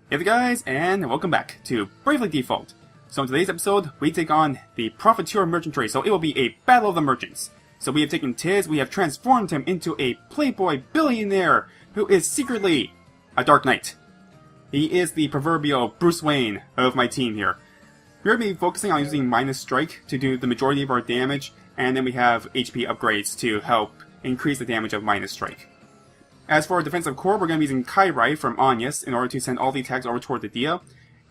Hey there guys, and welcome back to Bravely Default. So in today's episode, we take on the Profiteur merchant race, so it will be a battle of the merchants. So we have taken Tiz, we have transformed him into a playboy billionaire who is secretly a Dark Knight. He is the proverbial Bruce Wayne of my team here. We're going to be focusing on using minus strike to do the majority of our damage, and then we have HP upgrades to help increase the damage of minus strike. As for our defensive core, we're going to be using Kairai from Anyas in order to send all the attacks over toward the Dia.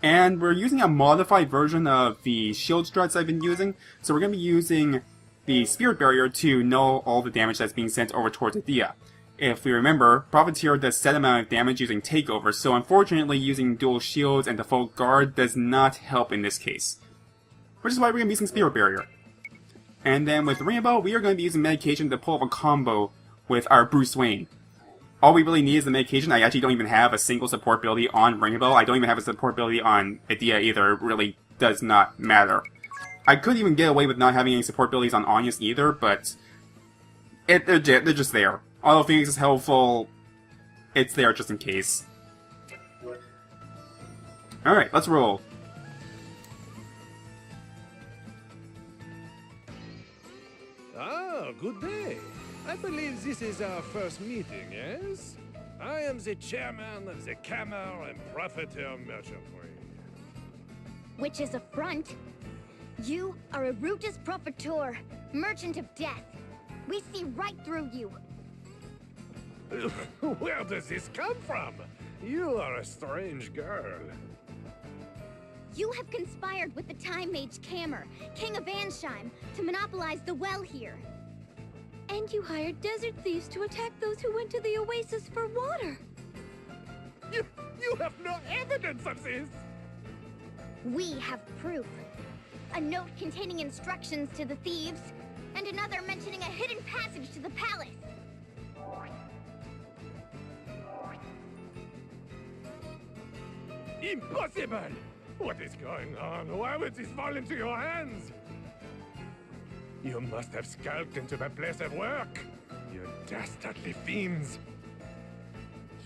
And we're using a modified version of the shield struts I've been using, so we're going to be using the Spirit Barrier to null all the damage that's being sent over toward the Dia. If we remember, Profiteur does set amount of damage using Takeover, so unfortunately using dual shields and default guard does not help in this case. Which is why we're going to be using Spirit Barrier. And then with Rainbow, we are going to be using medication to pull up a combo with our Bruce Wayne. All we really need is the medication. I actually don't even have a single support ability on Rainbow. I don't even have a support ability on Adia either. It really does not matter. I could even get away with not having any support abilities on Anyas either, but they're just there. Although Phoenix is helpful, it's there just in case. Alright, let's roll. Ah, good day. I believe this is our first meeting, yes? I am the chairman of the Camel and Profiteur Merchantry. Which is a front. You are a Rutus Profiteur, merchant of death. We see right through you. Where does this come from? You are a strange girl. You have conspired with the Time Mage Kammer, King of Ansheim, to monopolize the well here. And you hired desert thieves to attack those who went to the oasis for water. You have no evidence of this! We have proof. A note containing instructions to the thieves, and another mentioning a hidden passage to the palace. Impossible! What is going on? Why would this fall into your hands? You must have skulked into the place of work. You dastardly fiends.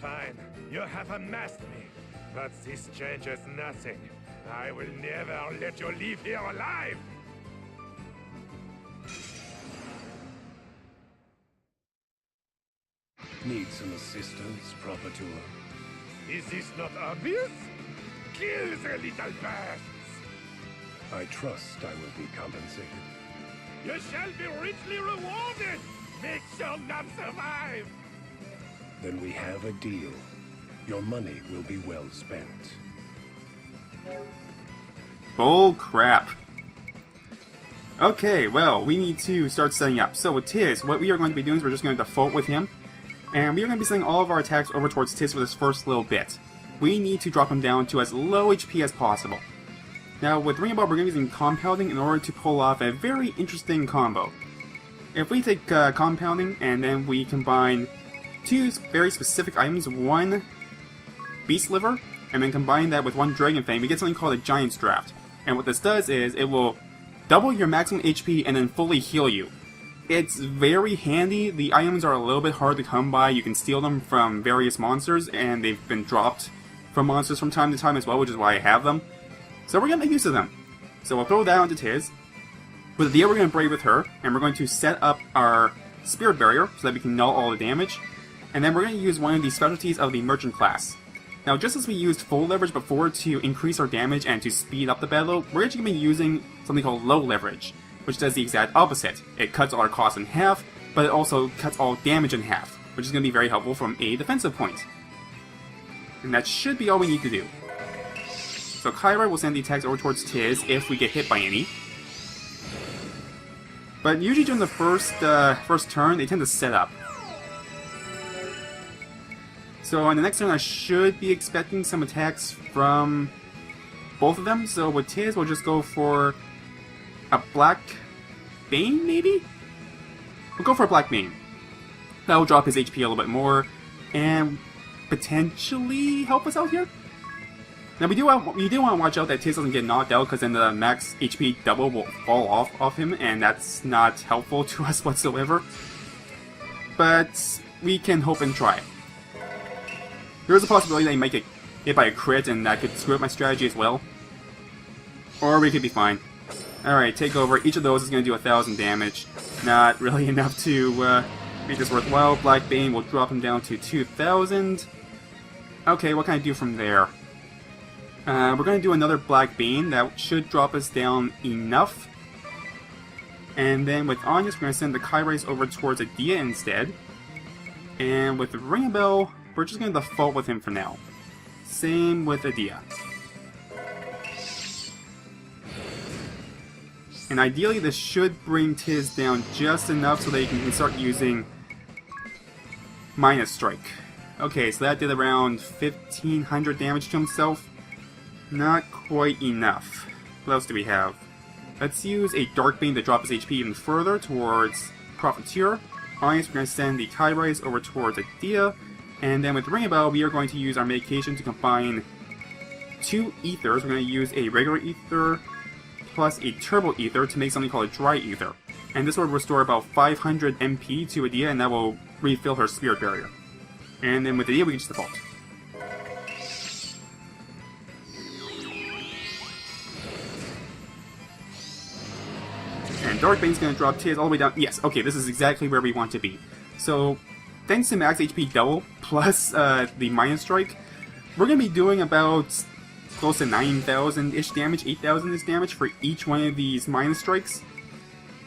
Fine, you have unmasked me. But this changes nothing. I will never let you leave here alive! Need some assistance, Profiteur? Is this not obvious? Kill the little beasts! I trust I will be compensated. You shall be richly rewarded! Make sure none survive! Then we have a deal. Your money will be well spent. Oh crap. Okay, well, we need to start setting up. So with Tiz, what we are going to be doing is we're just going to default with him. And we are going to be sending all of our attacks over towards Tiz for this first little bit. We need to drop him down to as low HP as possible. Now, with Rainbow, we're going to be using Compounding in order to pull off a very interesting combo. If we take Compounding, and then we combine two very specific items, one Beast Liver, and then combine that with one Dragon Fang, we get something called a Giant's Draft. And what this does is, it will double your maximum HP and then fully heal you. It's very handy. The items are a little bit hard to come by. You can steal them from various monsters, and they've been dropped from monsters from time to time as well, which is why I have them. So we're going to make use of them. So we'll throw that onto Tiz. With Adia, we're going to Brave with her, and we're going to set up our Spirit Barrier so that we can null all the damage. And then we're going to use one of the specialties of the Merchant class. Now, just as we used full leverage before to increase our damage and to speed up the battle, we're actually going to be using something called low leverage, which does the exact opposite. It cuts all our costs in half, but it also cuts all damage in half, which is going to be very helpful from a defensive point. And that should be all we need to do. So Kairai will send the attacks over towards Tiz if we get hit by any. But usually during the first turn, they tend to set up. So on the next turn, I should be expecting some attacks from both of them. So with Tiz, we'll just go for a Black Bane, maybe? We'll go for a Black Bane. That will drop his HP a little bit more, and potentially help us out here. Now we do want to watch out that Tiz doesn't get knocked out, because then the max HP double will fall off him, and that's not helpful to us whatsoever. But we can hope and try. There is a possibility that he might get hit by a crit and that could screw up my strategy as well. Or we could be fine. Alright, take over. Each of those is going to do 1,000 damage. Not really enough to make this worthwhile. Black Bane will drop him down to 2,000. Okay, what can I do from there? We're going to do another Black Bane. That should drop us down enough. And then with Anya's, we're going to send the Kairais over towards Adia instead. And with the Ringabel, we're just going to default with him for now. Same with Adia. And ideally this should bring Tiz down just enough so that he can start using Minus Strike. Okay, so that did around 1,500 damage to himself. Not quite enough. What else do we have? Let's use a Dark Bane to drop his HP even further towards Profiteur. Alliance, we're going to send the Kairais over towards Adia. And then with Ringabel, we are going to use our medication to combine 2 ethers. We're going to use a regular ether plus a turbo ether to make something called a dry ether. And this will restore about 500 MP to Adia, and that will refill her spirit barrier. And then with Adia, we can just default. And Dark Bane's going to drop Tiz all the way down. Yes, okay, this is exactly where we want to be. So, thanks to max HP double plus the Minus Strike, we're going to be doing about close to 9,000-ish damage, 8,000-ish damage for each one of these Minus Strikes.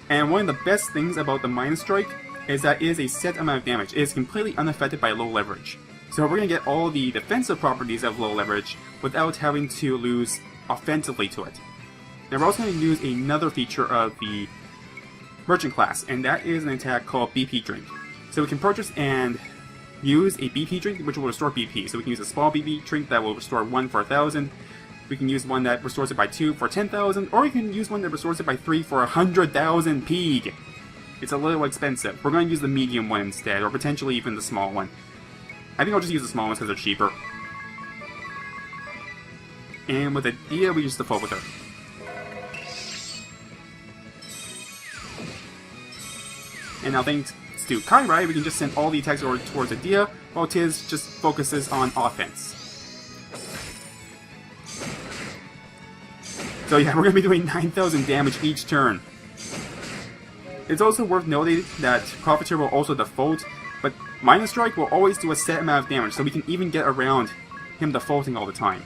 And one of the best things about the Minus Strike is that it is a set amount of damage. It is completely unaffected by low leverage. So we're going to get all the defensive properties of low leverage without having to lose offensively to it. Now we're also going to use another feature of the Merchant class, and that is an attack called BP Drink. So we can purchase and use a BP drink which will restore BP. So we can use a small BP drink that will restore 1 for 1,000. We can use one that restores it by 2 for 10,000, or we can use one that restores it by 3 for 100,000 Pig. It's a little expensive. We're going to use the medium one instead, or potentially even the small one. I think I'll just use the small ones because they're cheaper. And with Adia, we use the default with her. And now thanks to Kairai, we can just send all the attacks over towards Adia, while Tiz just focuses on offense. So yeah, we're going to be doing 9,000 damage each turn. It's also worth noting that Profiteur will also default, but Minus Strike will always do a set amount of damage, so we can even get around him defaulting all the time.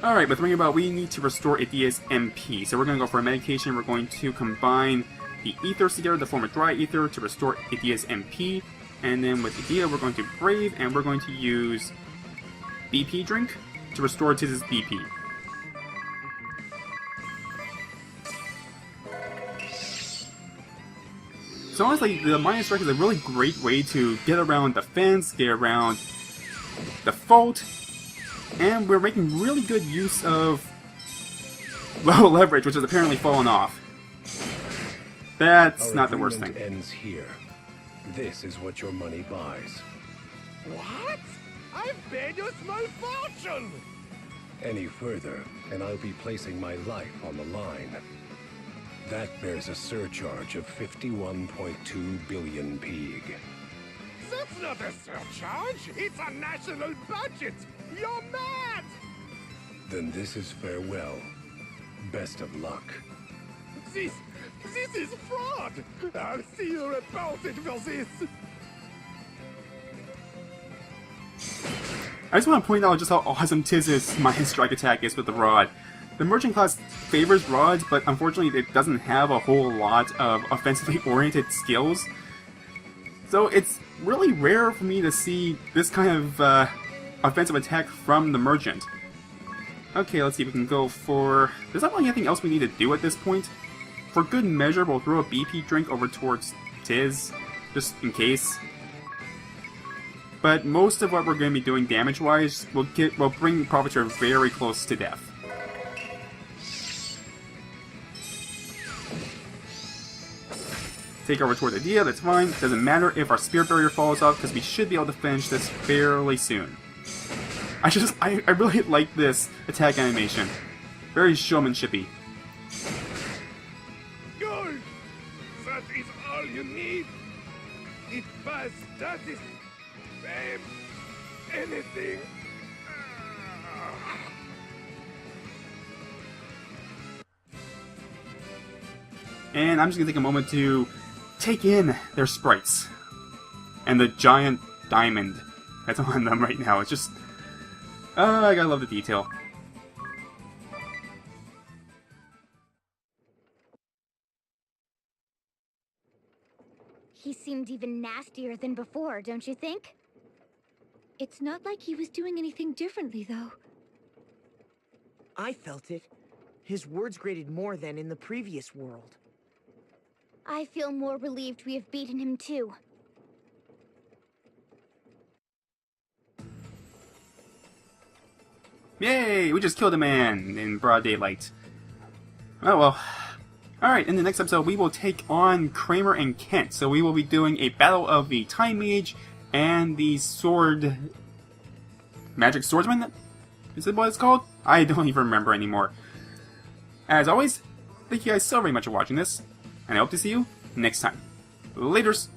Alright, with Ringabout, we need to restore Adia's MP, so we're going to go for a medication. We're going to combine the ethers together to form a dry ether to restore Adia's MP, and then with Adia we're going to Brave, and we're going to use BP Drink to restore Tiz's BP. So honestly, the Minus Strike is a really great way to get around defense, get around default, and we're making really good use of low leverage, which has apparently fallen off. That's not the worst thing. Ends here. This is what your money buys. What? I've paid you a small fortune! Any further, and I'll be placing my life on the line. That bears a surcharge of 51.2 billion Pig. That's not a surcharge! It's a national budget! You're mad! Then this is farewell. Best of luck. This is fraud! I'll see you reported for this! I just want to point out just how awesome Tiz's Minus Strike attack is with the rod. The Merchant class favors rods, but unfortunately it doesn't have a whole lot of offensively oriented skills. So it's really rare for me to see this kind of offensive attack from the Merchant. Okay, let's see if we can go for... There's not really anything else we need to do at this point. For good measure, we'll throw a BP drink over towards Tiz, just in case. But most of what we're going to be doing damage-wise will bring Profiteur very close to death. Take over towards Adia, that's fine. Doesn't matter if our spirit barrier falls off, because we should be able to finish this fairly soon. I really like this attack animation. Very showmanshipy. Gold! That is all you need! It buys status, fame, anything! And I'm just going to take a moment to take in their sprites. And the giant diamond that's on them right now. It's just... I gotta love the detail. He seemed even nastier than before, don't you think? It's not like he was doing anything differently, though. I felt it. His words grated more than in the previous world. I feel more relieved we have beaten him too. Yay! We just killed a man in broad daylight. Oh well. Alright, in the next episode we will take on Kramer and Kent. So we will be doing a battle of the Time Mage and the Sword... Magic Swordsman? Is that what it's called? I don't even remember anymore. As always, thank you guys so very much for watching this, and I hope to see you next time. Laters!